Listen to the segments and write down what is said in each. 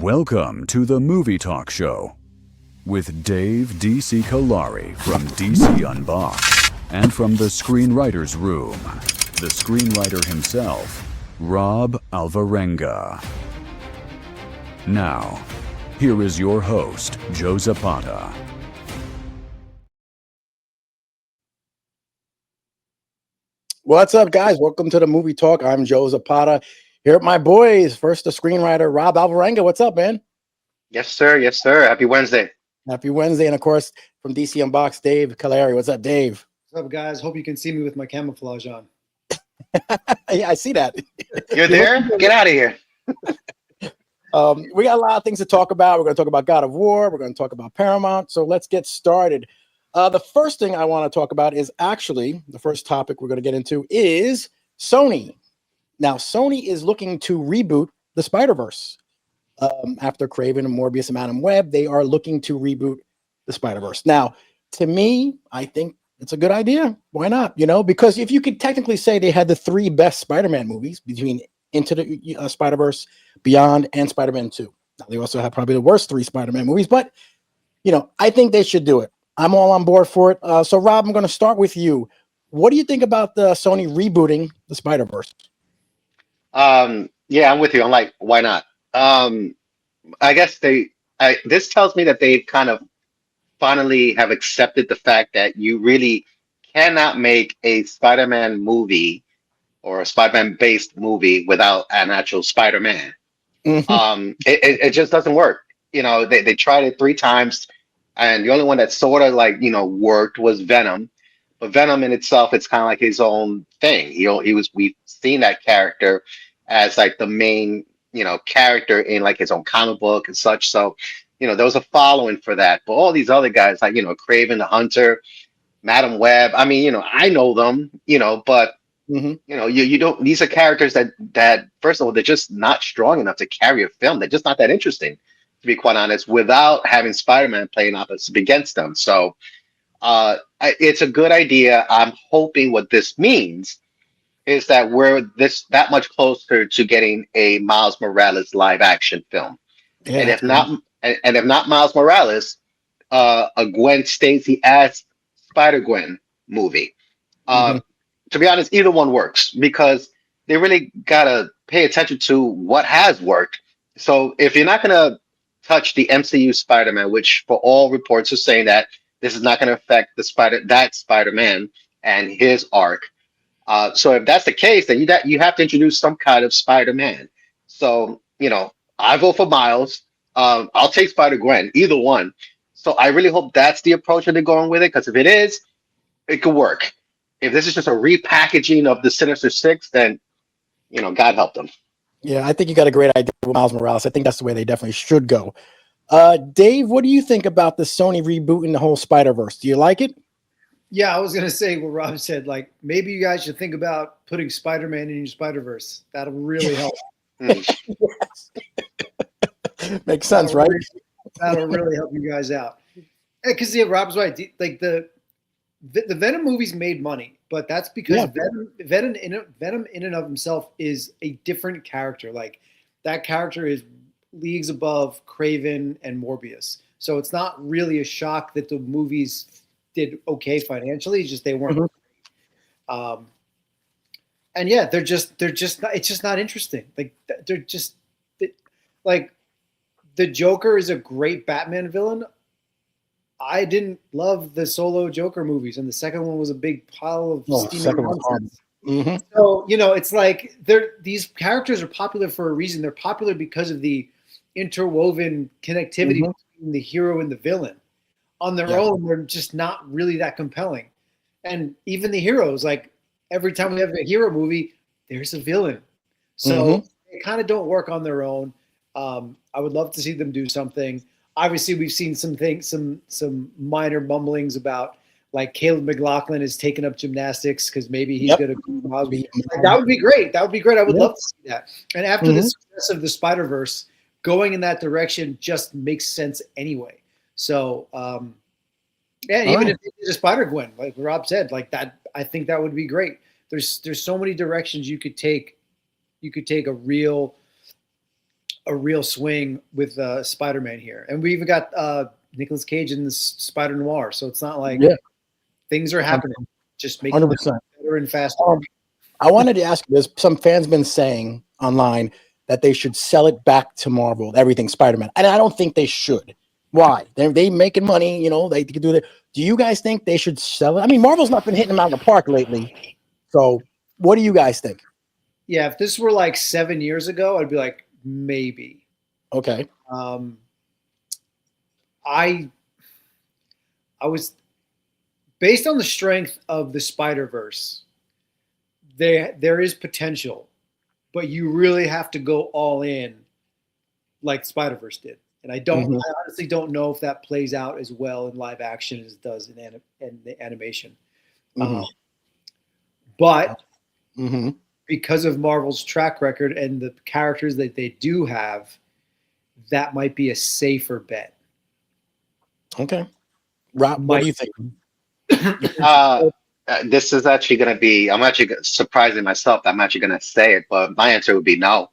Welcome to the Movie Talk Show with Dave D.C. Callari from DC Unboxed and from the Screenwriter's Room, the screenwriter himself, Rob Alvarenga. Now, here is your host, Joe Zapata. What's up, guys? Welcome to the Movie Talk. I'm Joe Zapata. Here at my boys. First, the screenwriter, Rob Alvarenga. What's up, man? Yes, sir. Yes, sir. Happy Wednesday. Happy Wednesday. And, of course, from DC Unboxed, Dave Callari. What's up, Dave? What's up, guys? Hope you can see me with my camouflage on. Yeah, I see that. You're there? Get out of here. We got a lot of things to talk about. We're going to talk about God of War. We're going to talk about Paramount. So let's get started. The first thing I want to talk about is actually the first topic we're going to get into is Sony. Now, Sony is looking to reboot the Spider-Verse. After Kraven and Morbius and Madam Web, they are looking to reboot the Spider-Verse. Now, to me, I think it's a good idea. Why not? You know, because if you could technically say they had the three best Spider-Man movies between Into the Spider-Verse, Beyond, and Spider-Man 2. Now, they also have probably the worst three Spider-Man movies, but, you know, I think they should do it. I'm all on board for it. So, Rob, I'm going to start with you. What do you think about the Sony rebooting the Spider-Verse? Yeah, I'm with you. I'm like, why not? I guess this tells me that they kind of finally have accepted the fact that you really cannot make a Spider-Man movie or a Spider-Man based movie without an actual Spider-Man. Mm-hmm. It just doesn't work. You know, they tried it 3 times, and the only one that sort of worked was Venom. But Venom in itself, it's kind of like his own thing. We've seen that character as like the main, character in like his own comic book and such. So, there was a following for that. But all these other guys, like, Kraven the Hunter, Madam Web, I mean, I know them, but Mm-hmm. you don't, these are characters that first of all, they're just not strong enough to carry a film. They're just not that interesting, to be quite honest, without having Spider-Man playing opposite against them. So it's a good idea. I'm hoping what this means is that we're that much closer to getting a Miles Morales live action film. Yeah, And if not Miles Morales, a Gwen Stacy as Spider-Gwen movie. Mm-hmm. To be honest, either one works because they really gotta pay attention to what has worked. So if you're not gonna touch the MCU Spider-Man, which for all reports are saying that this is not gonna affect that Spider-Man and his arc. So if that's the case, then you have to introduce some kind of Spider-Man. So, I vote for Miles. I'll take Spider-Gwen, either one. So I really hope that's the approach that they're going with it, because if it is, it could work. If this is just a repackaging of the Sinister Six, then, God help them. Yeah, I think you got a great idea with Miles Morales. I think that's the way they definitely should go. Dave, what do you think about the Sony rebooting the whole Spider-Verse? Do you like it? Yeah, I was going to say what Rob said. Like, maybe you guys should think about putting Spider-Man in your Spider-Verse. That'll really help. Yes. Makes sense, right? That'll really help you guys out. Because Rob's right. Like the Venom movies made money, but that's because Venom in and of himself is a different character. Like, that character is leagues above Kraven and Morbius. So it's not really a shock that the movies did okay financially. It's just they weren't. Mm-hmm. And yeah, they're just not, it's just not interesting. Like, they're just like, the Joker is a great Batman villain. I didn't love the solo Joker movies, and the second one was a big pile of steaming nonsense. Mm-hmm. So, it's like these characters are popular for a reason. They're popular because of the interwoven connectivity between the hero and the villain. On their own, they're just not really that compelling. And even the heroes, like, every time we have a hero movie, there's a villain. So they kind of don't work on their own. I would love to see them do something. Obviously, we've seen some minor mumblings about, like, Caleb McLaughlin has taken up gymnastics because maybe he's going to be. That would be great. That would be great. I would love to see that. And after the success of the Spider-Verse, going in that direction just makes sense anyway. So, even if it's a Spider-Gwen, like Rob said, like that, I think that would be great. There's so many directions you could take. You could take a real a real swing with Spider-Man here, and we even got Nicolas Cage in this Spider Noir. So it's not like things are happening. Just making it 100%. better and faster. I wanted to ask you, there's some fans been saying online that they should sell it back to Marvel, everything Spider-Man. And I don't think they should. Why? They making money, you know, they can do that. Do you guys think they should sell it? I mean, Marvel's not been hitting them out of the park lately. So what do you guys think? Yeah, if this were like 7 years ago, I'd be like, maybe. Okay. I was based on the strength of the Spider-Verse, there is potential, but you really have to go all in like Spider-Verse did. And I honestly don't know if that plays out as well in live action as it does in the animation. But because of Marvel's track record and the characters that they do have, that might be a safer bet. Okay. Rob, what do you think? This is actually going to be, I'm actually surprising myself that I'm actually going to say it, but my answer would be no.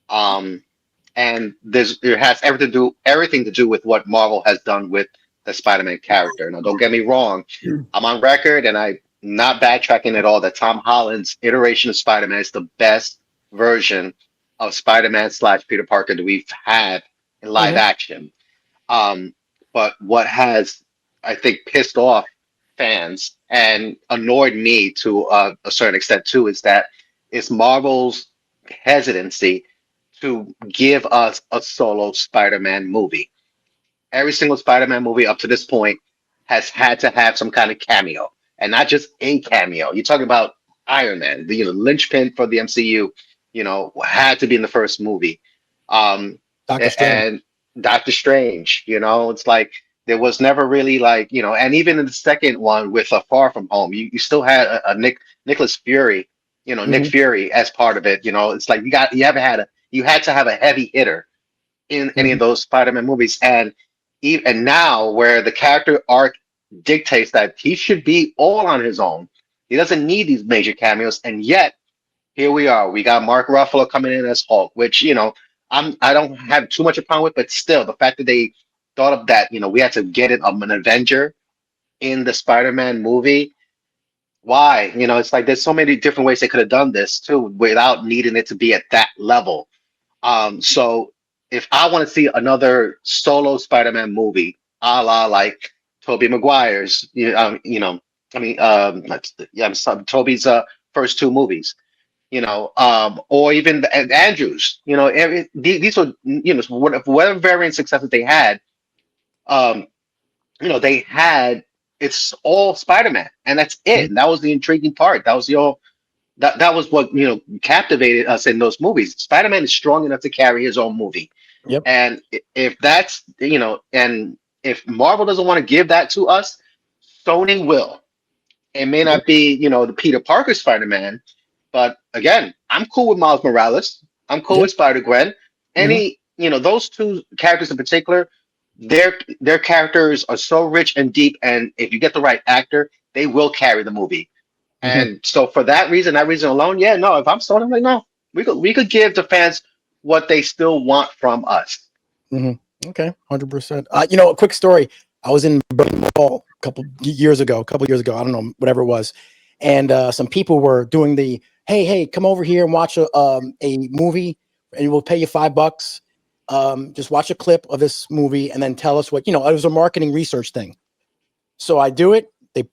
And it has everything to do with what Marvel has done with the Spider-Man character. Now, don't get me wrong. I'm on record, and I'm not backtracking at all, that Tom Holland's iteration of Spider-Man is the best version of Spider-Man / Peter Parker that we've had in live action. But what has, I think, pissed off fans and annoyed me to a certain extent too is Marvel's hesitancy to give us a solo Spider-Man movie. Every single Spider-Man movie up to this point has had to have some kind of cameo, and not just a cameo. You're talking about Iron Man, the linchpin for the MCU. Had to be in the first movie. Doctor Strange. And Doctor Strange. It's like there was never really and even in the second one with Far From Home, you still had a Nicholas Fury, Nick Fury as part of it. It's like you had to have a heavy hitter in any of those Spider-Man movies, and now where the character arc dictates that he should be all on his own, he doesn't need these major cameos, and yet here we are. We got Mark Ruffalo coming in as Hulk, which I don't have too much a problem with, but still the fact that they thought of that, we had to get an Avenger in the Spider-Man movie. Why? It's like there's so many different ways they could have done this too without needing it to be at that level. So if I want to see another solo Spider-Man movie, a la like Tobey Maguire's, Tobey's first two movies, or even Andrews, these were, whatever variant successes they had, they had, it's all Spider-Man, and that's it. And that was the intriguing part. That was that was what captivated us in those movies. Spider-Man is strong enough to carry his own movie. Yep. And if that's and if Marvel doesn't want to give that to us, Sony will. It may not be the Peter Parker Spider-Man, but again, I'm cool with Miles Morales. I'm cool with Spider-Gwen. Any those two characters in particular, their characters are so rich and deep, and if you get the right actor, they will carry the movie. And so for that reason alone, if I'm Sony, I'm like, no, we could give the fans what they still want from us. Okay, 100%. A quick story. I was in Berlin Mall a couple years ago. I don't know, whatever it was, and some people were doing the hey, come over here and watch a movie, and we'll pay you $5. Just watch a clip of this movie and then tell us what it was a marketing research thing. So I do it. They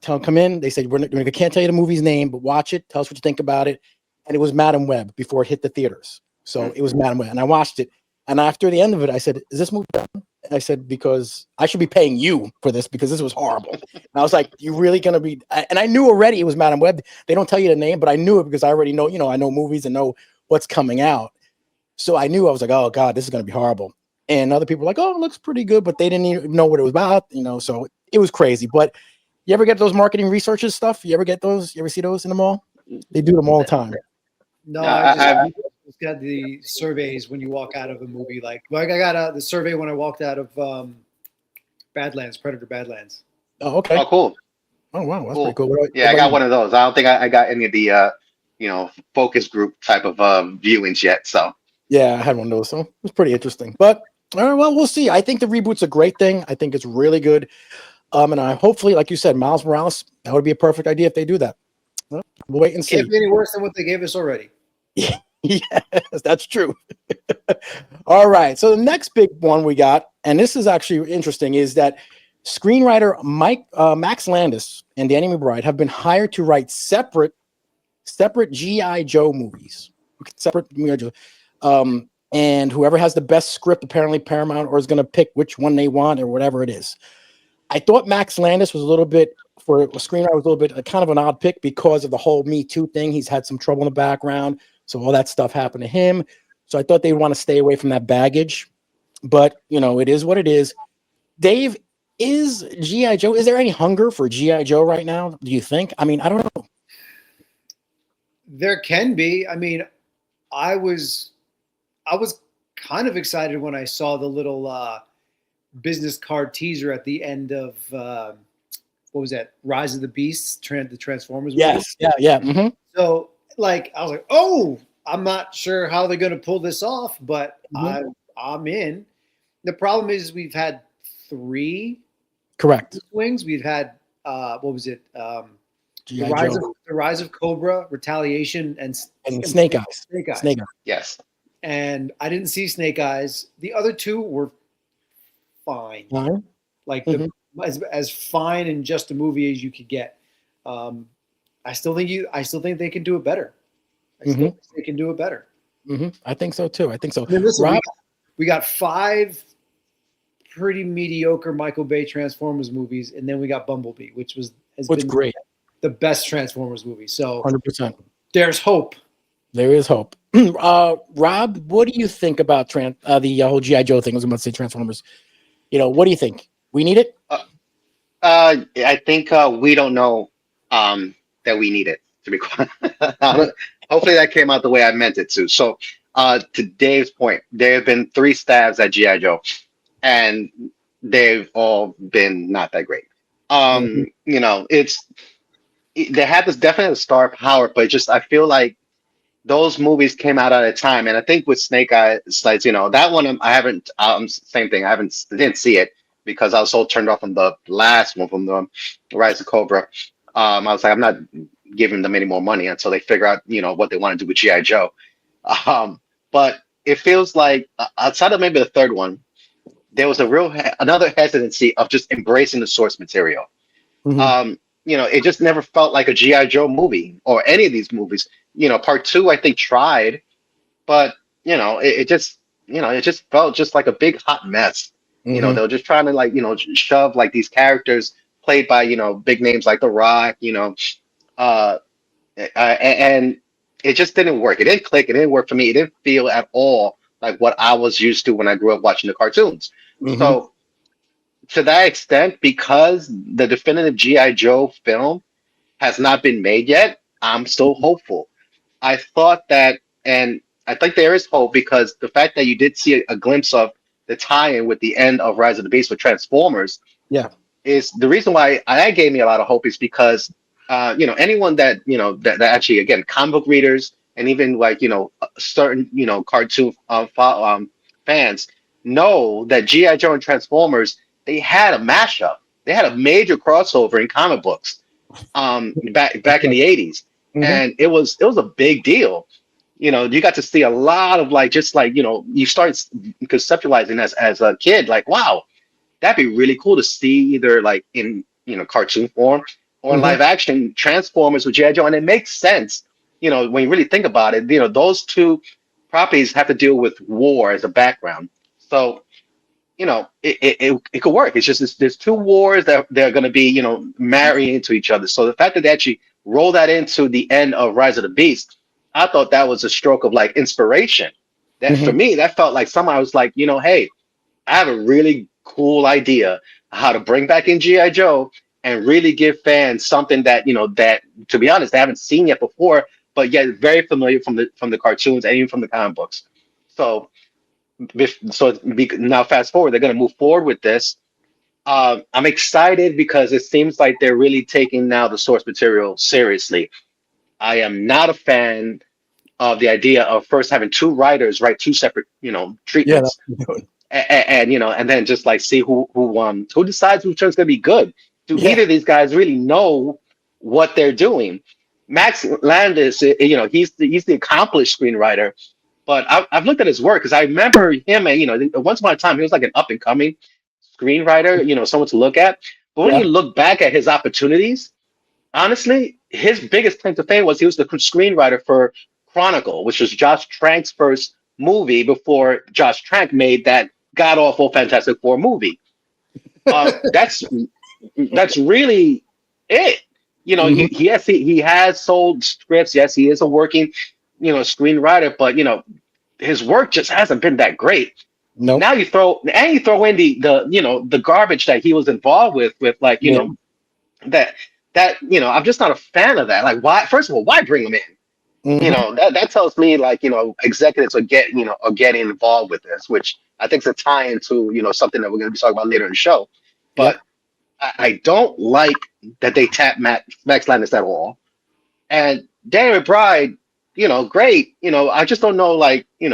come in. They said we can't tell you the movie's name, but watch it. Tell us what you think about it. And it was Madam Web before it hit the theaters. So it was Madam Web, and I watched it. And after the end of it, I said, "Is this movie done?" And I said, "Because I should be paying you for this because this was horrible." And I was like, "You really gonna be?" And I knew already it was Madam Web. They don't tell you the name, but I knew it because I already know. I know movies and know what's coming out. So I knew. I was like, "Oh God, this is gonna be horrible." And other people were like, "Oh, it looks pretty good," but they didn't even know what it was about. So it was crazy. But you ever get those marketing researches stuff? You ever get those? You ever see those in the mall? They do them all the time. No, I just got the surveys when you walk out of a movie. Like I got the survey when I walked out of Badlands, Predator Badlands. Oh, okay. Oh, cool. Oh, wow. That's Cool. pretty cool. I got one of those. I don't think I got any of the, focus group type of viewings yet. So Yeah, I had one of those, so it was pretty interesting. But well, we'll see. I think the reboot's a great thing. I think it's really good. And I hopefully, like you said, Miles Morales, that would be a perfect idea if they do that. Well, we'll wait and see. Can't be any worse than what they gave us already. Yes, that's true. All right. So the next big one we got, and this is actually interesting, is that screenwriter Max Landis and Danny McBride have been hired to write separate G.I. Joe movies. Separate G.I. Joe. And whoever has the best script, apparently Paramount, or is going to pick which one they want or whatever it is. I thought Max Landis was a little bit, for a screenwriter, was a little bit kind of an odd pick because of the whole Me Too thing. He's had some trouble in the background. So all that stuff happened to him. So I thought they'd want to stay away from that baggage. But, it is what it is. Dave, is G.I. Joe, is there any hunger for G.I. Joe right now, do you think? I mean, I don't know. There can be. I mean, I was kind of excited when I saw the little business card teaser at the end of what was that? Rise of the Beasts, the Transformers movie. Yes, yeah. Mm-hmm. So, I was like, oh, I'm not sure how they're going to pull this off, but I'm in. The problem is we've had 3 correct swings. We've had what was it? The Rise of Cobra, Retaliation, and Snake Eyes. Snake Eyes. Yes. And I didn't see Snake Eyes. The other 2 were fine. As fine in just a movie as you could get. I still think they can do it better. They can do it better. I think so too. I mean, listen, Rob? we got 5 pretty mediocre Michael Bay Transformers movies, and then we got Bumblebee, which been great. The best Transformers movie. So 100%. There's hope. There is hope. Rob, what do you think about the whole G.I. Joe thing? I was about to say Transformers. What do you think? We need it? I think we don't know that we need it, to be quite hopefully that came out the way I meant it to. So to Dave's point, there have been 3 stabs at G.I. Joe, and they've all been not that great. They had this definite star power, but I feel like those movies came out at a time, and I think with Snake Eyes, that one I haven't. Same thing. Didn't see it because I was so turned off from the last one, from the Rise of Cobra. I was like, I'm not giving them any more money until they figure out what they want to do with G.I. Joe. But it feels like outside of maybe the third one, there was another hesitancy of just embracing the source material. It just never felt like a G.I. Joe movie or any of these movies. Part 2, I think, tried, but it just felt just like a big hot mess. They were just trying to shove these characters played by big names like The Rock, and it just didn't work. It didn't click. It didn't work for me. It didn't feel at all like what I was used to when I grew up watching the cartoons. So to that extent, because the definitive G.I. Joe film has not been made yet, I'm still hopeful. I thought that, and I think there is hope because the fact that you did see a glimpse of the tie-in with the end of Rise of the Beast with Transformers, is the reason why that gave me a lot of hope is because anyone that that actually, again, comic book readers and even certain cartoon fans know that G.I. Joe and Transformers, they had a mashup. They had a major crossover in comic books back in the 80s. And it was a big deal. You got to see a lot of you start conceptualizing as a kid, wow, that'd be really cool to see either in cartoon form or in live action Transformers with G.I. Joe. And it makes sense, when you really think about it, those 2 properties have to deal with war as a background. So, it could work. It's just there's 2 wars that they're going to be, marrying into each other. So the fact that they actually roll that into the end of Rise of the Beast, I thought that was a stroke of inspiration. That for me, that felt like someone I was like, hey, I have a really cool idea how to bring back in G.I. Joe and really give fans something that that, to be honest, they haven't seen yet before, but yet very familiar from the cartoons and even from the comic books. So now fast forward, they're going to move forward with this. I'm excited because it seems like they're really taking now the source material seriously. I am not a fan of the idea of first having two writers write two separate, Yeah. treatments, and then just like see who decides which one's gonna be good. Do Yeah. either of these guys really know what they're doing? Max Landis, he's the accomplished screenwriter, but I've looked at his work because I remember him, once upon a time he was like an up and coming screenwriter, someone to look at. But when Yeah. you look back at his opportunities, honestly, his biggest claim to fame was he was the screenwriter for Chronicle, which was Josh Trank's first movie before Josh Trank made that god awful Fantastic Four movie. That's really it. Mhm. He has sold scripts. Yes, he is a working, screenwriter, but his work just hasn't been that great. Nope. Now you throw in the garbage that he was involved with like Yeah. that I'm just not a fan of that. Like, why? First of all, why bring him in? Mhm. That tells me like executives are getting involved with this, which I think is a tie into something that we're going to be talking about later in the show. Yep. But I don't like that they tap Max Landis at all. And Danny McBride, great. I just don't know, like, I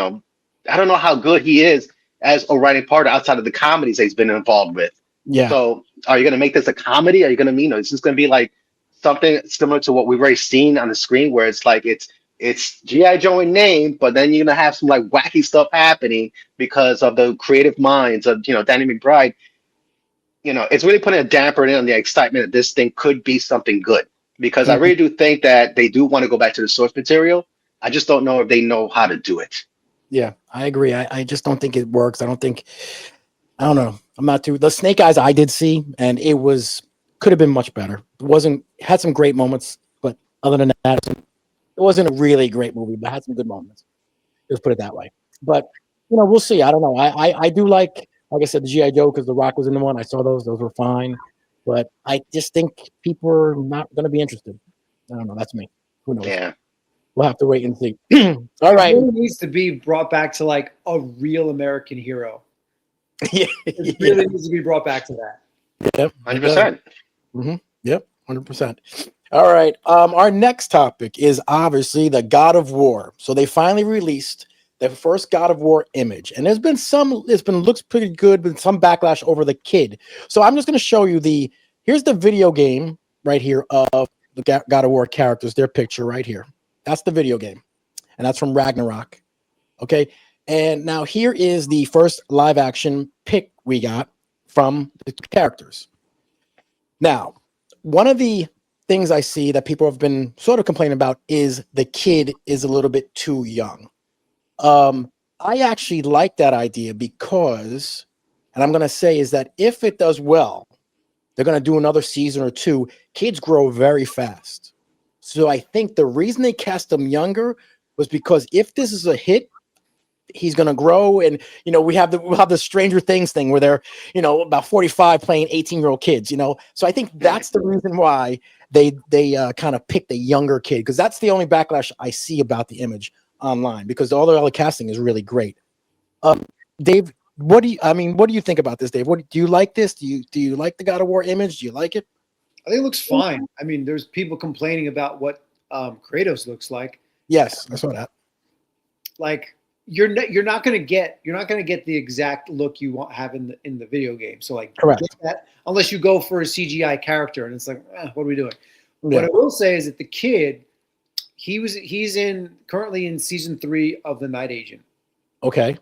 don't know how good he is as a writing partner outside of the comedies that he's been involved with. Yeah. So are you going to make this a comedy? Are you going to, is this going to be like something similar to what we've already seen on the screen where it's like it's G.I. Joe in name, but then you're going to have some like wacky stuff happening because of the creative minds of, Danny McBride. It's really putting a damper in on the excitement that this thing could be something good. Because I Mhm. really do think that they do want to go back to the source material. I just don't know if they know how to do it. Yeah, I agree. I just don't think it works. I don't know. I'm not too the Snake Eyes I did see, and it could have been much better. Had some great moments, but other than that, it wasn't a really great movie, but had some good moments. Just put it that way. But we'll see. I don't know. I do like I said, the GI Joe because The Rock was in the one. I saw those; those were fine. But I just think people are not going to be interested. I don't know. That's me. Who knows? Yeah. We'll have to wait and see. All It right. really needs to be brought back to like a real American hero. Yeah. It really needs to be brought back to that. Yep. 100%. Yep. 100%. All right. Our next topic is obviously the God of War. So they finally released the first God of War image, and looks pretty good, but some backlash over the kid. So I'm just going to show you here's the video game right here of the God of War characters. Their picture right here. That's the video game, and that's from Ragnarok. Okay. And now here is the first live action pic we got from the characters. Now, one of the things I see that people have been sort of complaining about is the kid is a little bit too young. I actually like that idea because, and I'm going to say is that if it does well, they're going to do another season or two. Kids grow very fast. So I think the reason they cast him younger was because if this is a hit, he's going to grow. And, we'll have the Stranger Things thing where they're, about 45 playing 18-year-old kids, So I think that's the reason why they kind of picked a younger kid, because that's the only backlash I see about the image online, because all the other casting is really great. Dave, what do you think about this, Dave? Do you like this? Do you like the God of War image? Do you like it? I think it looks fine. I mean, there's people complaining about what Kratos looks like. Yes, I saw that. Like you're not going to get the exact look you have in the video game. So like, correct, get that, unless you go for a CGI character, and it's like, what are we doing? Yeah. What I will say is that the kid, he's currently in season 3 of The Night Agent. Okay.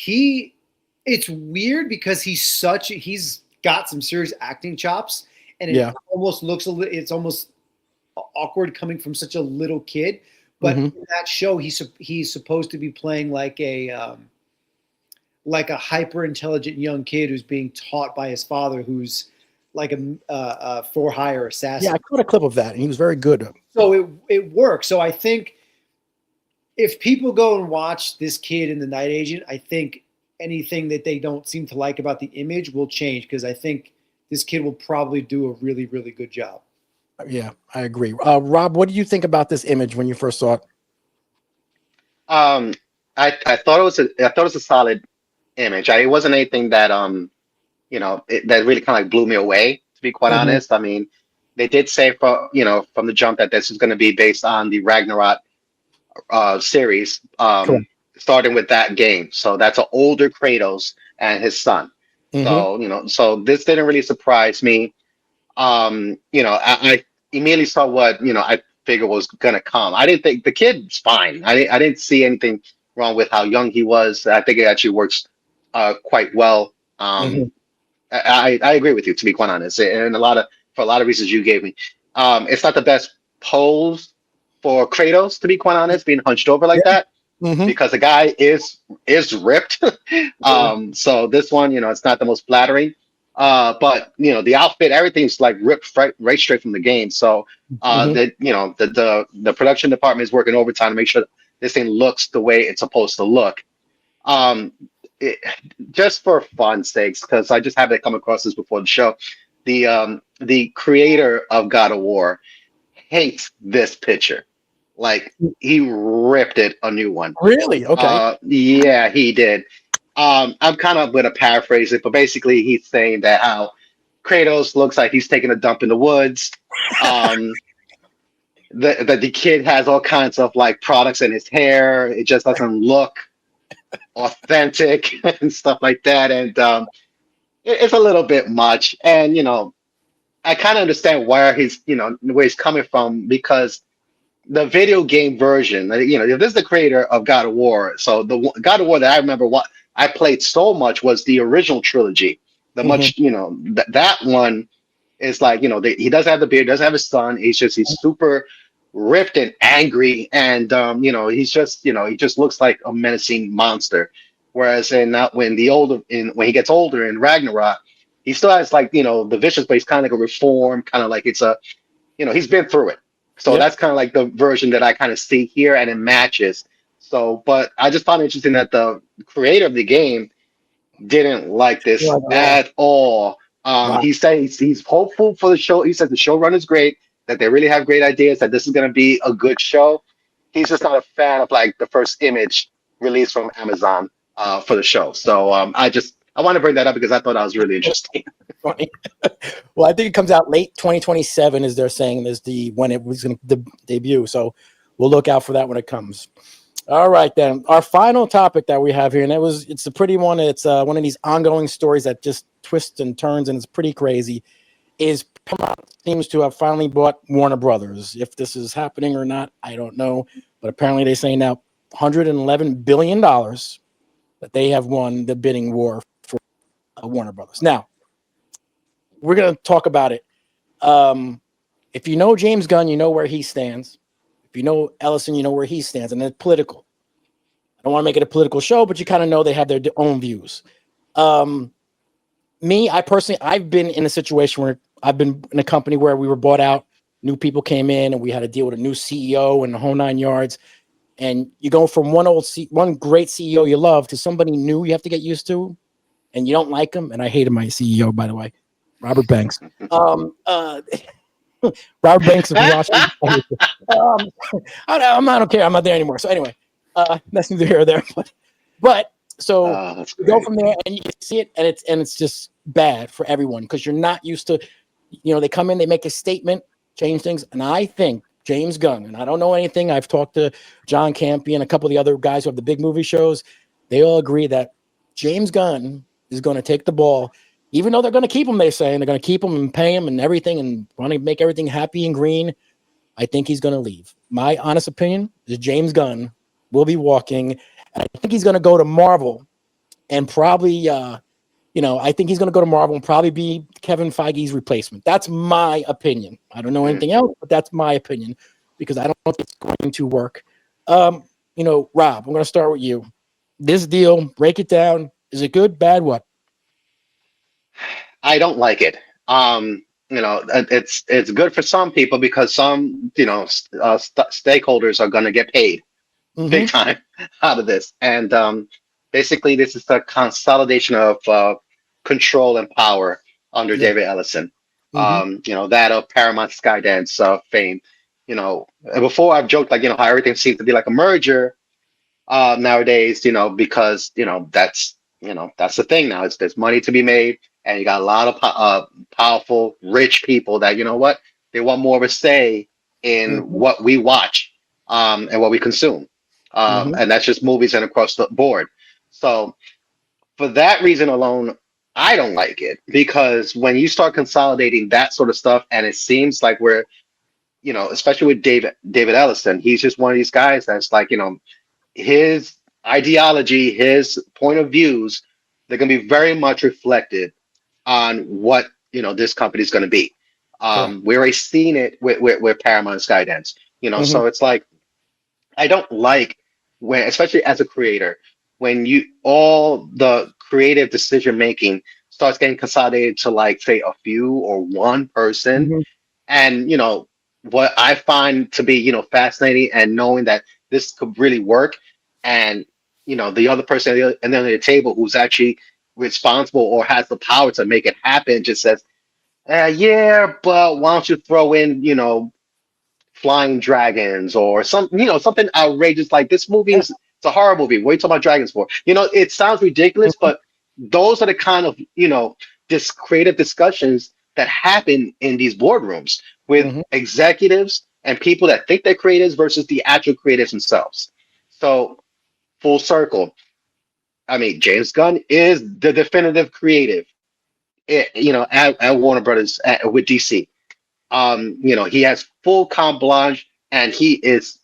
It's weird because he's got some serious acting chops, and it almost looks it's almost awkward coming from such a little kid. But in that show, he's supposed to be playing like a hyper intelligent young kid who's being taught by his father, who's like a for hire assassin. Yeah, I caught a clip of that, and he was very good. So it works. So I think if people go and watch this kid in The Night Agent, I think anything that they don't seem to like about the image will change, because I think this kid will probably do a really, really good job. Yeah, I agree. Rob, what do you think about this image when you first saw it? I thought it was a solid image. It wasn't anything that that really kind of like blew me away, to be quite honest. I mean, they did say from the jump that this is going to be based on the Ragnarok series, Correct. starting with that game. So that's an older Kratos and his son. Hmm. So so this didn't really surprise me. I immediately saw what I figured was gonna come. I didn't think the kid's fine. I didn't see anything wrong with how young he was. I think it actually works quite well. Hmm. I agree with you, to be quite honest, and for a lot of reasons you gave me. It's not the best pose for Kratos, to be quite honest, being hunched over like Yeah. that, Hmm. because the guy is ripped. Yeah. So this one, it's not the most flattering. But the outfit, everything's like ripped right straight from the game. So Hmm. the production department is working overtime to make sure this thing looks the way it's supposed to look. Um, it, just for fun sakes, because I just haven't come across this before the show. The creator of God of War hates this picture. Like he ripped it a new one. Really? Okay. Yeah, he did. I'm kind of going to paraphrase it, but basically he's saying that how Kratos looks like he's taking a dump in the woods. Um, that the kid has all kinds of like products in his hair. It just doesn't look authentic and stuff like that. And it's a little bit much. And I kind of understand where he's coming from, because the video game version, if this is the creator of God of War, so God of War that I remember what I played so much was the original trilogy. The Hmm. much, that one is like, he doesn't have the beard, doesn't have a son. He's super ripped and angry, and he just looks like a menacing monster. Whereas when he gets older in Ragnarok, he still has like the vicious, but he's kind of like a reform, kind of like it's a he's been through it. So Yep. that's kind of like the version that I kind of see here, and it matches. So, but I just found it interesting that the creator of the game didn't like this Right, all. at all. Wow. He said he's hopeful for the show. He says the showrunner is great, that they really have great ideas, that this is going to be a good show. He's just not a fan of like the first image released from Amazon for the show. So I want to bring that up because I thought that was really interesting. Funny. Well, I think it comes out late 2027, as they're saying, is when it was going to debut. So we'll look out for that when it comes. All right, then. Our final topic that we have here, and it's a pretty one. It's one of these ongoing stories that just twists and turns, and it's pretty crazy. Is Paramount seems to have finally bought Warner Brothers. If this is happening or not, I don't know. But apparently they say now $111 billion that they have won the bidding war for Warner Brothers. Now, we're going to talk about it. If you know James Gunn, you know where he stands. If you know Ellison, you know where he stands, and it's political. I don't want to make it a political show, but you kind of know they have their own views. I personally, I've been in a situation where I've been in a company where we were bought out, new people came in, and we had to deal with a new CEO and the whole 9 yards. And you go from one great CEO you love to somebody new you have to get used to, and you don't like him. And I hated my CEO, by the way, Robert Banks. Robert Banks, if you're watching, I don't care. I'm not there anymore. So anyway, that's neither here or there. But so Oh, that's you go great. from there and you see it, and it's just bad for everyone because you're not used to. They come in, they make a statement, change things, and I think James Gunn, and I don't know anything. I've talked to John Campy and a couple of the other guys who have the big movie shows. They all agree that James Gunn is going to take the ball, even though they're going to keep him. They're saying they're going to keep him and pay him and everything, and want to make everything happy and green. I think he's going to leave. My honest opinion is James Gunn will be walking. And I think he's going to go to Marvel and probably, I think he's going to go to Marvel and probably be Kevin Feige's replacement. That's my opinion. I don't know Mm. anything else, but that's my opinion because I don't know if it's going to work. Rob, I'm going to start with you. This deal, break it down. Is it good, bad, what? I don't like it. It's good for some people because some stakeholders are going to get paid big Mm-hmm. time out of this, and basically this is the consolidation of control and power under Yeah. David Ellison. Mm-hmm. That of Paramount Skydance fame. And before I've joked like how everything seems to be like a merger nowadays, because that's the thing now. There's money to be made, and you got a lot of powerful, rich people that they want more of a say in Mm-hmm. what we watch. and what we consume. And that's just movies and across the board. So for that reason alone, I don't like it, because when you start consolidating that sort of stuff, and it seems like we're, especially with David Ellison, he's just one of these guys that's like, his ideology, his point of views, they're going to be very much reflected on what this company is going to be. We already seen it with Paramount and Skydance, so it's like, I don't like when, especially as a creator, when all the creative decision making starts getting consolidated to, like, say, a few or one person. And what I find to be fascinating, and knowing that this could really work, and the other person at the end of the table who's actually responsible or has the power to make it happen just says, yeah, but why don't you throw in flying dragons or something outrageous, like this movie is, it's a horror movie. What are you talking about dragons for? It sounds ridiculous, but those are the kind of this creative discussions that happen in these boardrooms with executives and people that think they're creatives versus the actual creatives themselves. So full circle, I mean, James Gunn is the definitive creative, at Warner Brothers, with DC. He has full carte blanche, and he is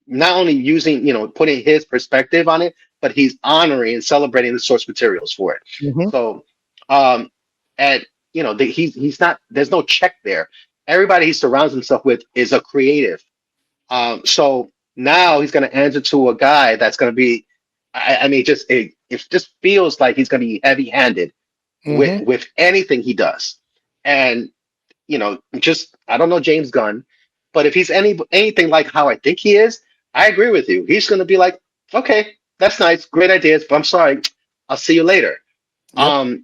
not only using, putting his perspective on it, but he's honoring and celebrating the source materials for it. So, and he's not. There's no check there. Everybody he surrounds himself with is a creative. So now he's going to answer to a guy that's going to be. I mean, it just feels like he's going to be heavy-handed with anything he does, and just, I don't know James Gunn, but if he's anything like how I think he is, I agree with you. He's going to be like, okay, that's nice, great ideas, but I'm sorry, I'll see you later. And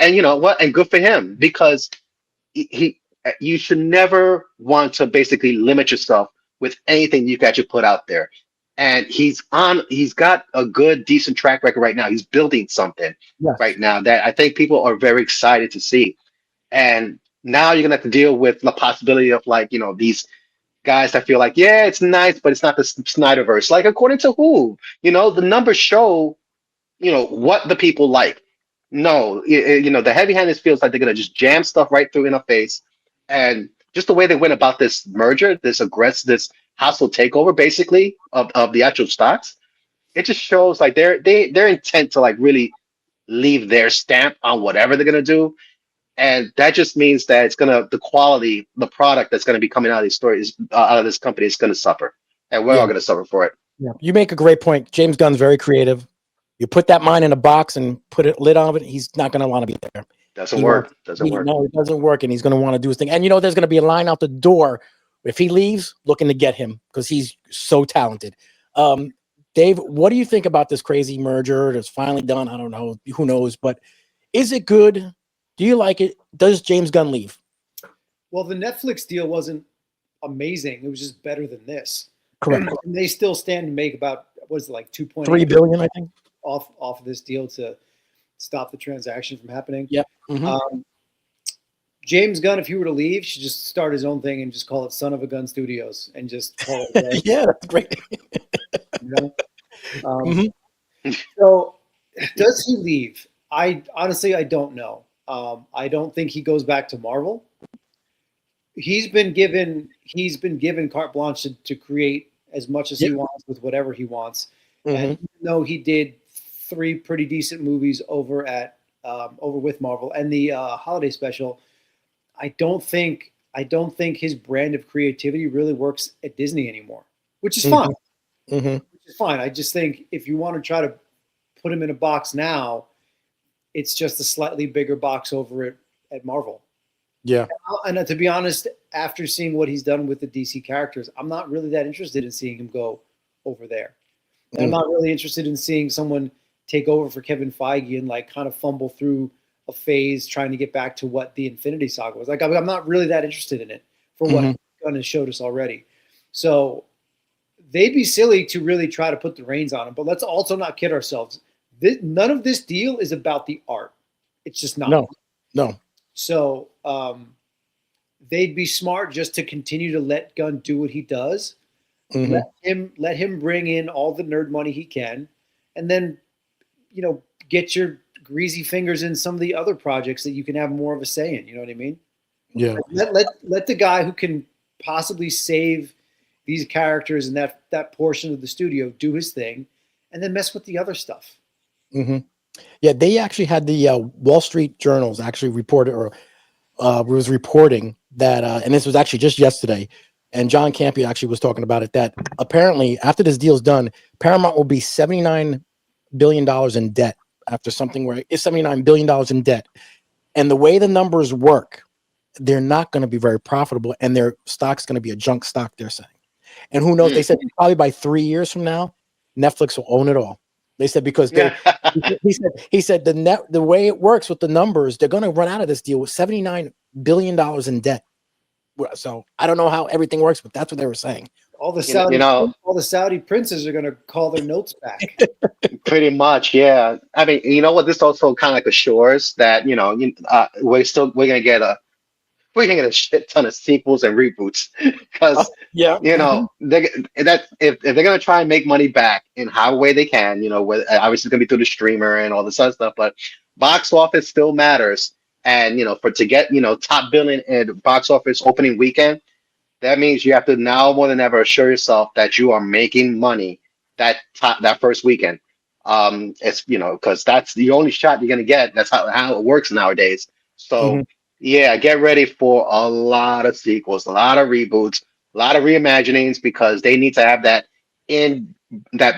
you know what? And good for him, because you should never want to basically limit yourself with anything you can actually put out there. And he's got a good, decent track record right now. He's building something right now that I think people are very excited to see. And now you're gonna have to deal with the possibility of, like, these guys that feel like, yeah, it's nice, but it's not the Snyderverse. Like, according to who? The numbers show, what the people like. No, the heavy-handed feels like they're gonna just jam stuff right through in our face, and just the way they went about this merger, this hostile takeover, basically of the actual stocks, it just shows like their intent to, like, really leave their stamp on whatever they're gonna do. And that just means that the quality, the product that's going to be coming out of these stories, out of this company, is going to suffer, and we're all going to suffer for it. Yeah, you make a great point. James Gunn's very creative. You put that mind in a box and put a lid on it, he's not going to want to be there. Doesn't work. No, it doesn't work, and he's going to want to do his thing. And there's going to be a line out the door if he leaves, looking to get him, because he's so talented. Dave, what do you think about this crazy merger that's finally done? I don't know. Who knows? But is it good? Do you like it? Does James Gunn leave? Well, the Netflix deal wasn't amazing. It was just better than this. Correct. And they still stand to make about, what is it, like 2.3 billion, I think, off of this deal to stop the transaction from happening. Yeah. James Gunn, if he were to leave, should just start his own thing and just call it Son of a Gun Studios and just call it a day. Yeah, that's great. So, does he leave? I honestly don't know. I don't think he goes back to Marvel. He's been given carte blanche to create as much as he wants with whatever he wants. And even though he did 3 pretty decent movies over with Marvel and the holiday special, I don't think his brand of creativity really works at Disney anymore, which is fine. Which is fine. I just think if you want to try to put him in a box now, it's just a slightly bigger box over it at Marvel. Yeah. And to be honest, after seeing what he's done with the DC characters, I'm not really that interested in seeing him go over there. And I'm not really interested in seeing someone take over for Kevin Feige and, like, kind of fumble through a phase trying to get back to what the Infinity Saga was. Like, I'm not really that interested in it for what Gunn has showed us already. So they'd be silly to really try to put the reins on him. But let's also not kid ourselves. None of this deal is about the art. It's just not. No. So they'd be smart just to continue to let Gunn do what he does. Mhm. Let him bring in all the nerd money he can, and then, get your greasy fingers in some of the other projects that you can have more of a say in. You know what I mean? Yeah. Let the guy who can possibly save these characters and that portion of the studio do his thing, and then mess with the other stuff. Hmm. Yeah, they actually had the Wall Street Journals actually reported, or was reporting that, and this was actually just yesterday, and John Campea actually was talking about it, that apparently after this deal's done, Paramount will be $79 billion in debt after something where it's $79 billion in debt. And the way the numbers work, they're not going to be very profitable, and their stock's going to be a junk stock, they're saying. And who knows? They said probably by 3 years from now, Netflix will own it all. They said because he said the way it works with the numbers, they're going to run out of this deal with $79 billion in debt. So I don't know how everything works, but that's what they were saying. All the Saudi princes are going to call their notes back. Pretty much, yeah. I mean, you know what? This also kind of like assures that we're gonna get a shit ton of sequels and reboots because Yeah. if they're gonna try and make money back in however way they can, obviously it's gonna be through the streamer and all this other stuff, but box office still matters. And to get top billing in box office opening weekend, that means you have to now more than ever assure yourself that you are making money that first weekend. It's because that's the only shot you're gonna get. That's how it works nowadays. So yeah, get ready for a lot of sequels, a lot of reboots, a lot of reimaginings because they need to have that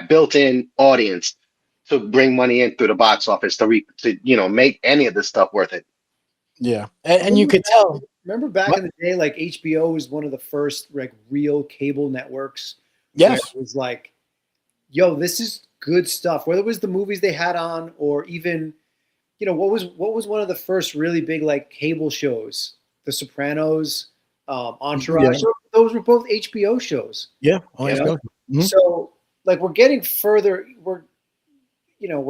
built-in audience to bring money in through the box office to make any of this stuff worth it. Yeah, and you could tell. Remember back in the day, like HBO was one of the first like real cable networks. Yes, it was like, yo, this is good stuff. Whether it was the movies they had on, or even, what was one of the first really big like cable shows? The Sopranos, Entourage. Yeah. Those were both HBO shows. Yeah, HBO. Mm-hmm. So like we're getting further. We're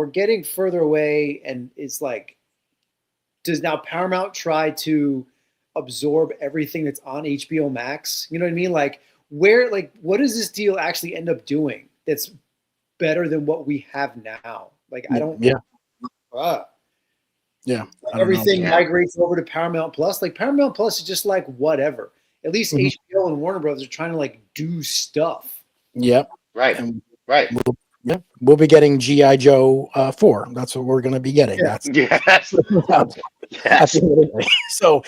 getting further away, and it's like, does now Paramount try to absorb everything that's on HBO Max? You know what I mean? Like what does this deal actually end up doing that's better than what we have now? Like I don't. Yeah. Yeah. Like everything migrates over to Paramount Plus. Like Paramount Plus is just like whatever. At least HBO and Warner Brothers are trying to like do stuff. Yep. Right. And right. We'll be getting G.I. Joe 4. That's what we're going to be getting. Yeah. Yes. So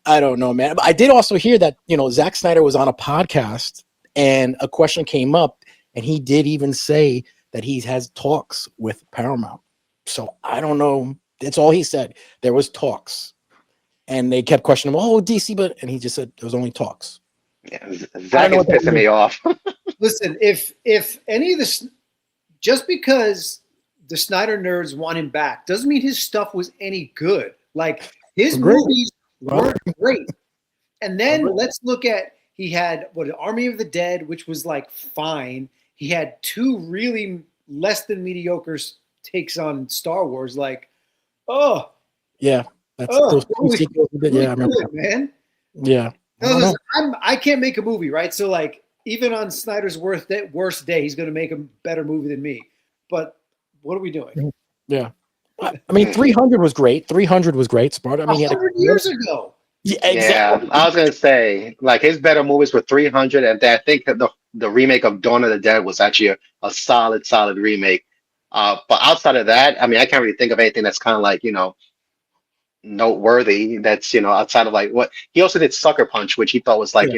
I don't know, man. But I did also hear that, Zack Snyder was on a podcast and a question came up, and he did even say that he has talks with Paramount. So I don't know. That's all he said. There was talks, and they kept questioning him. Oh, DC, and he just said there was only talks. Yeah, Zack is pissing me off. Listen, if any of this, just because the Snyder nerds want him back doesn't mean his stuff was any good. Like his movies weren't great. And then let's look at, he had Army of the Dead, which was like fine. He had 2 really less than mediocre takes on Star Wars. Like, yeah, that's those sequels. Yeah, I remember, man. Yeah, I can't make a movie, right? So like, even on Snyder's worst day, he's going to make a better movie than me. But what are we doing? Yeah, I mean, 300 was great. 300 was great. Smart. I mean, he had 100 years ago. Yeah, exactly. Yeah, I was gonna say like his better movies were 300, and I think the remake of Dawn of the Dead was actually a solid remake. But outside of that, I mean, I can't really think of anything that's kind of like noteworthy. That's outside of like what he also did Sucker Punch, which he thought was like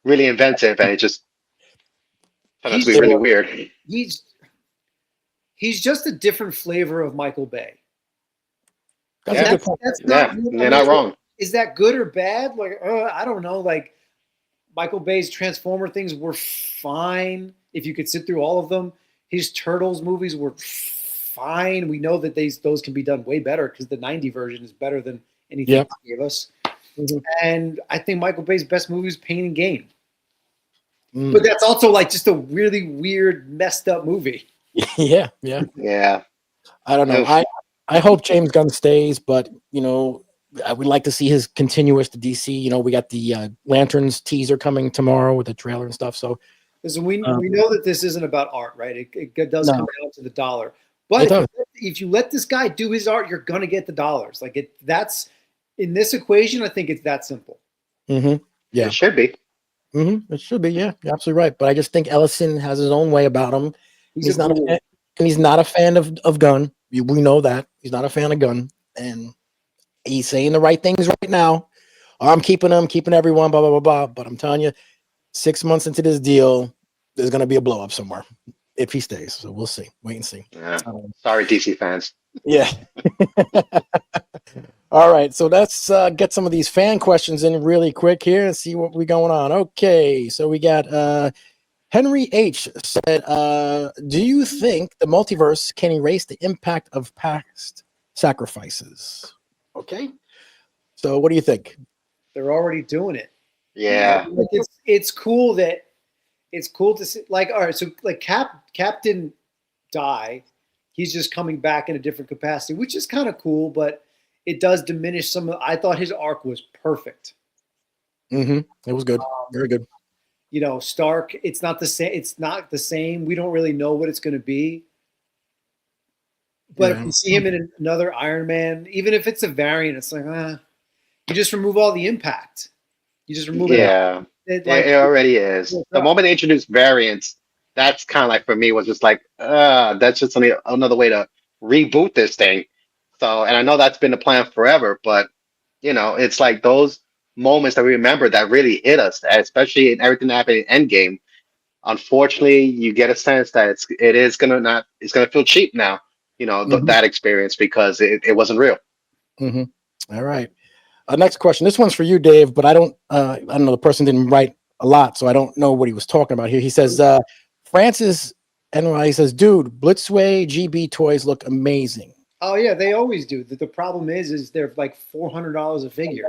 really inventive, and it just turned out to be really weird. He's just a different flavor of Michael Bay. That's you're not wrong. Is that good or bad? Like, I don't know. Like, Michael Bay's Transformer things were fine if you could sit through all of them. His Turtles movies were fine. We know that those can be done way better because the 90 version is better than anything he gave us. Mm-hmm. And I think Michael Bay's best movie is Pain and Gain. But that's also like just a really weird, messed up movie. Yeah. I don't know. I hope James Gunn stays, but I would like to see his continuous to DC. We got the Lanterns teaser coming tomorrow with the trailer and stuff. So Listen, we know that this isn't about art, right? It does come down to the dollar. But if you let this guy do his art, you're gonna get the dollars. Like that's in this equation. I think it's that simple. Mm-hmm. Yeah, It should be. Mm-hmm. It should be. Yeah, you're absolutely right. But I just think Ellison has his own way about him. He's not a fan, and he's not a fan of Gunn. We know that he's not a fan of Gunn, and he's saying the right things right now. Oh, I'm keeping him, keeping everyone, blah blah blah blah. But I'm telling you, 6 months into this deal, there's gonna be a blow up somewhere if he stays. So we'll see. Wait and see. Yeah. Sorry, DC fans. Yeah. All right, so let's get some of these fan questions in really quick here and see what we going on. Okay, so we got Henry H said, do you think the multiverse can erase the impact of past sacrifices? Okay, so what do you think? They're already doing it. Yeah. Like it's cool to see, like, all right, so like Cap didn't die. He's just coming back in a different capacity, which is kind of cool, but it does diminish some of. I thought his arc was perfect. Mm-hmm. It was good. Very good. You know, Stark, it's not the same. It's not the same. We don't really know what it's going to be. But if we see him in another Iron Man, even if it's a variant, it's like, you just remove all the impact. You just remove it. Yeah. It already is. The moment they introduced variants, that's kind of like, for me, was just like, that's just another way to reboot this thing. So, and I know that's been the plan forever, but you know, it's like those moments that we remember that really hit us, especially in everything that happened in Endgame. Unfortunately, you get a sense that it's gonna feel cheap now. You know, that experience, because it wasn't real. Mm-hmm. All right. Next question. This one's for you, Dave, but I don't know. The person didn't write a lot, so I don't know what he was talking about here. He says, Francis NY says, dude, Blitzway GB toys look amazing. Oh yeah, they always do. The problem is they're like $400 a figure.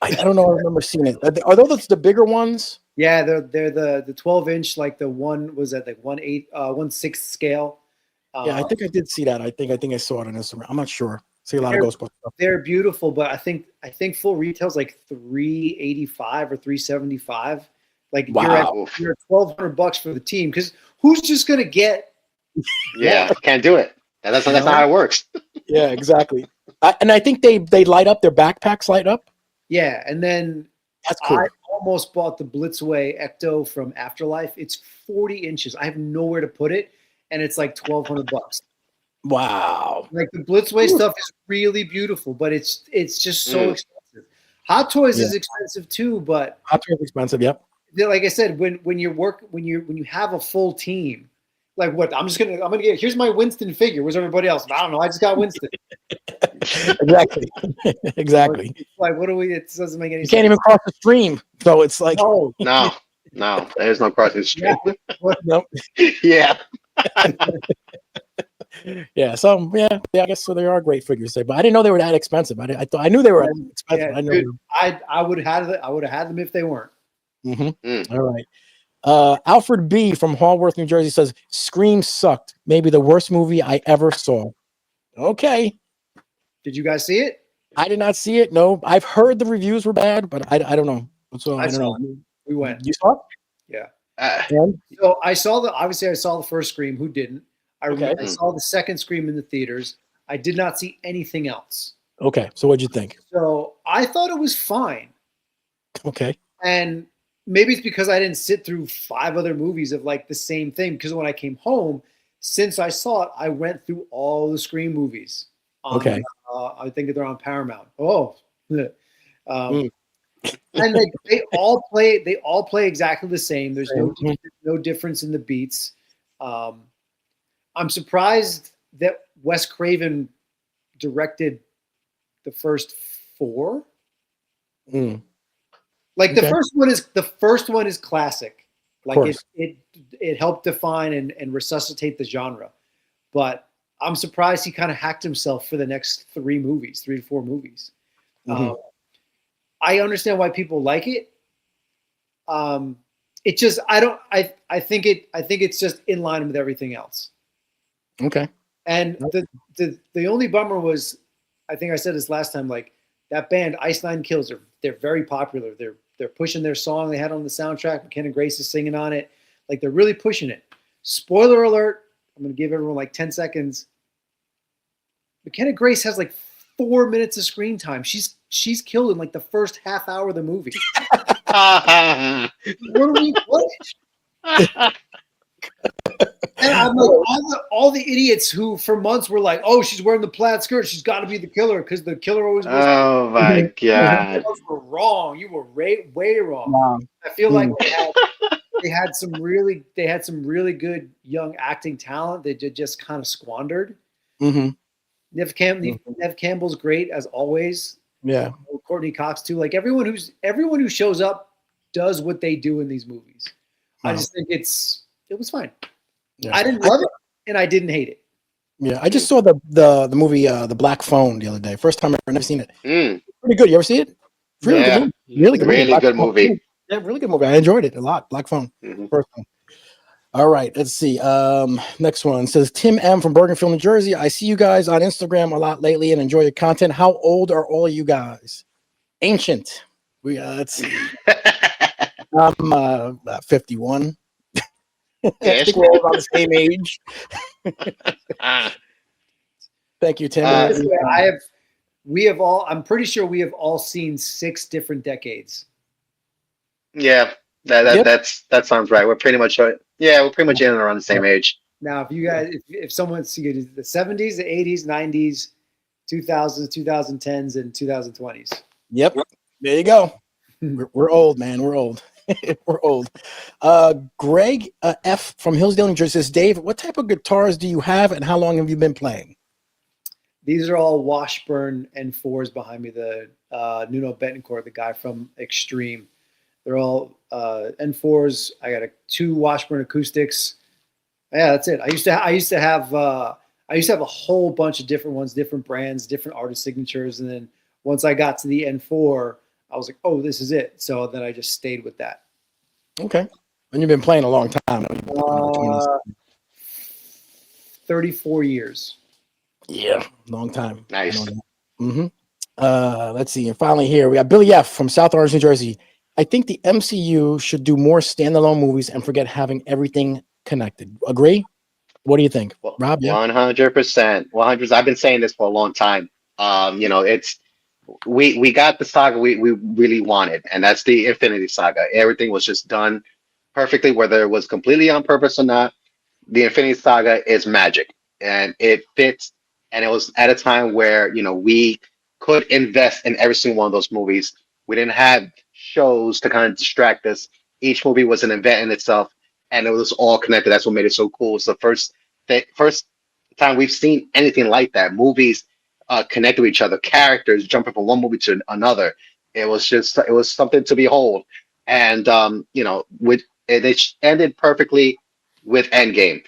I don't know. I remember seeing it. Are those the bigger ones? Yeah, they're the 12-inch, like the one was at like 1/6 scale. Yeah, I think I did see that. I think I saw it on Instagram. I'm not sure. See a lot of Ghostbusters stuff. They're beautiful, but I think full retail is like $385 or $375. Like wow, you're at $1,200 for the team, because who's just gonna get? Yeah, can't do it. That's not how it works. Yeah, exactly. And I think they light up, their backpacks light up. Yeah, and then that's cool. I almost bought the Blitzway Ecto from Afterlife. It's 40 inches. I have nowhere to put it, and it's like $1,200. Wow. Like the Blitzway stuff is really beautiful, but it's just so expensive. Hot Toys is expensive too, but Hot Toys is expensive. Yep. Like I said, when you have a full team, like what I'm gonna get. Here's my Winston figure. Where's everybody else? I don't know. I just got Winston. Exactly. Exactly. Like what do we? It doesn't make any sense. You can't even cross the stream, so it's like no. There's no crossing the stream. Nope. Yeah. Yeah, so I guess so. They are great figures, but I didn't know they were that expensive. I knew they were expensive. Yeah, I would have had them if they weren't. Mm-hmm. All right. Alfred B from Hallworth, New Jersey says, Scream sucked. Maybe the worst movie I ever saw. Okay. Did you guys see it? I did not see it. No, I've heard the reviews were bad, but I don't know. So I don't know. We went. You saw it? Yeah. So I saw the first Scream. Who didn't? I saw the second Scream in the theaters. I did not see anything else. Okay. So what'd you think? So I thought it was fine. Okay. And maybe it's because I didn't sit through 5 other movies of like the same thing. Because when I came home, since I saw it, I went through all the Scream movies. I think they're on Paramount. And they all play exactly the same. There's no difference in the beats. I'm surprised that Wes Craven directed the first 4. Like the first one is classic. Like it helped define and resuscitate the genre. But I'm surprised he kind of hacked himself for the next 3 to 4 movies. I understand why people like it. It just I think it's just in line with everything else. Okay. And the only bummer was, I think I said this last time, like that band Ice Nine Kills, they're very popular. They're They're pushing their song they had on the soundtrack. McKenna Grace is singing on it. Like they're really pushing it. Spoiler alert. I'm going to give everyone like 10 seconds. McKenna Grace has like 4 minutes of screen time. She's killed in like the first half hour of the movie. What? And I'm like, all the idiots who for months were like, oh, she's wearing the plaid skirt. She's got to be the killer because the killer always was. Oh, my God. You were wrong. You were way wrong. Wow. I feel like they had some really good young acting talent that just kind of squandered. Mm-hmm. Nev Campbell's great as always. Yeah. Courtney Cox too. Like everyone who shows up does what they do in these movies. I just think it was fine. Yeah. I didn't love it and I didn't hate it. Yeah, I just saw the movie The Black Phone the other day. First time I've never seen it. Pretty good. You ever see it? Really good movie. Really good movie. Yeah, really good movie. I enjoyed it a lot. Black Phone. First one. All right, let's see. Next one says Tim M from Bergenfield, New Jersey. I see you guys on Instagram a lot lately and enjoy your content. How old are all you guys? Ancient. Let's see. I'm 51. I think we're all around the same age. Thank you, Tim. I'm pretty sure we have all seen 6 different decades. Yeah, that sounds right. We're pretty much in and around the same age. Now, if you guys, if someone sees the 70s, the 80s, 90s, 2000s, 2010s, and 2020s. Yep. There you go. We're old, man. We're old. We're old. Greg F from Hillsdale, New Jersey says, Dave, what type of guitars do you have and how long have you been playing? These are all Washburn N4s behind me. The Nuno Betancourt, the guy from Extreme. They're all N4s. I got 2 Washburn acoustics. Yeah, that's it. I used to have a whole bunch of different ones, different brands, different artist signatures, and then once I got to the N4, I was like, oh, this is it. So then I just stayed with that. Okay. And you've been playing a long time. 34 years. Yeah, long time. Nice. Let's see. And finally here, we got Billy F from South Orange, New Jersey. I think the MCU should do more standalone movies and forget having everything connected. Agree? What do you think, Rob? 100%. 100%. I've been saying this for a long time. It's we got the saga we really wanted, and that's the Infinity Saga. Everything was just done perfectly, whether it was completely on purpose or not. The Infinity Saga is magic, and it fits. And it was at a time where we could invest in every single one of those movies. We didn't have shows to kind of distract us. Each movie was an event in itself, and it was all connected. That's what made it so cool. It's the first time we've seen anything like that. Movies connect to each other, characters jumping from one movie to another. It was something to behold. And it ended perfectly with Endgame.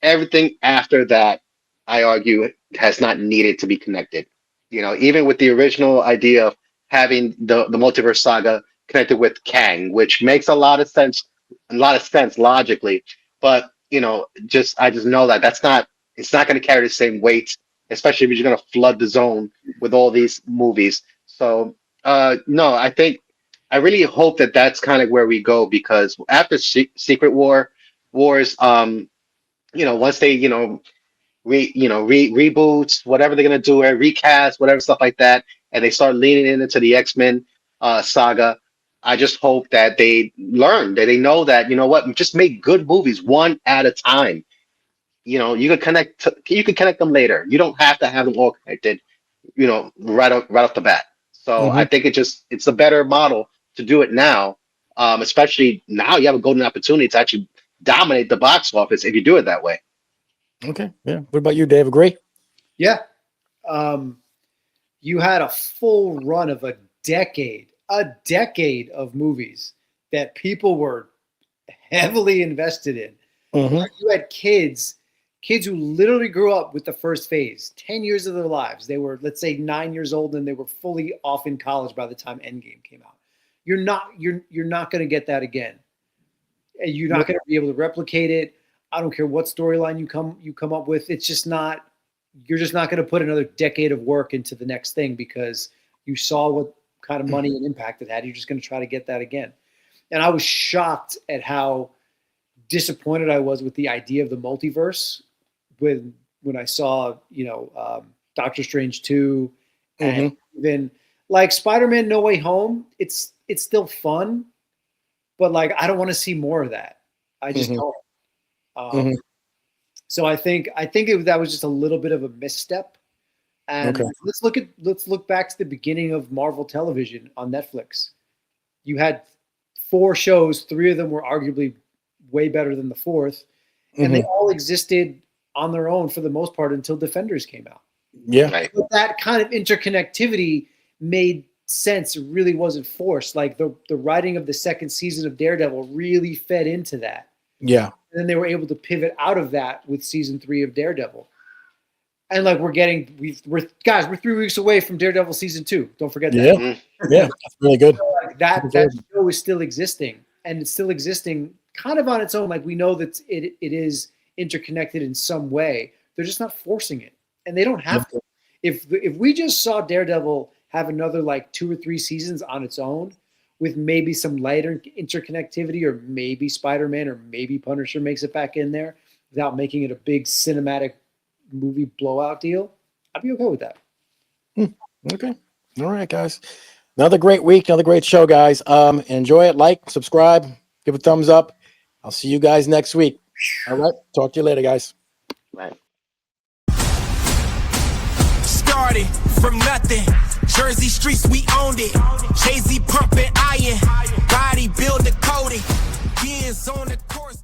Everything after that, I argue, has not needed to be connected. Even with the original idea of having the multiverse saga connected with Kang, which makes a lot of sense logically, but I just know that it's not going to carry the same weight, especially if you're going to flood the zone with all these movies. So no, I really hope that that's kind of where we go, because after Secret Wars, once they reboots, whatever they're gonna do, or recast, whatever stuff like that, and they start leaning into the X-Men saga. I just hope that they learn, that they know that just make good movies one at a time. You can connect them later. You don't have to have them all connected, right off the bat. So I think it's a better model to do it now, especially now you have a golden opportunity to actually dominate the box office if you do it that way. Okay. Yeah. What about you, Dave? Agree? Yeah. You had a full run of a decade of movies that people were heavily invested in. You had kids who literally grew up with the first phase, 10 years of their lives. They were, let's say, 9 years old, and they were fully off in college by the time Endgame came out. You're not going to get that again. And you're not going to be able to replicate it. I don't care what storyline you come up with. It's just you're just not going to put another decade of work into the next thing, because you saw what kind of money and impact it had. You're just going to try to get that again. And I was shocked at how disappointed I was with the idea of the multiverse when I saw, Doctor Strange 2 and even like Spider-Man No Way Home. It's still fun, but like I don't want to see more of that. I just don't. So I think that was just a little bit of a misstep. And let's look back to the beginning of Marvel television on Netflix. You had 4 shows, 3 of them were arguably way better than the 4th, and they all existed on their own for the most part until Defenders came out. Yeah. Right. But that kind of interconnectivity made sense. It really wasn't forced. Like the writing of the 2nd season of Daredevil really fed into that. Yeah. And then they were able to pivot out of that with season 3 of Daredevil. And like we're 3 weeks away from Daredevil season 2. Don't forget that. Yeah. Yeah. That's really good. So like that show is still existing, and it's still existing kind of on its own. Like we know that it is interconnected in some way. They're just not forcing it, and they don't have to. If we just saw Daredevil have another like 2 or 3 seasons on its own, with maybe some lighter interconnectivity, or maybe Spider-Man or maybe Punisher makes it back in there without making it a big cinematic movie blowout deal, I'd be okay with that. Okay. All right, guys. Another great week, another great show, guys. Enjoy it, like, subscribe, give a thumbs up. I'll see you guys next week. All right. Talk to you later, guys. Right. Started from nothing. Jersey streets, we owned it. Jay-Z pumping iron. Body builder Cody. Years on the course.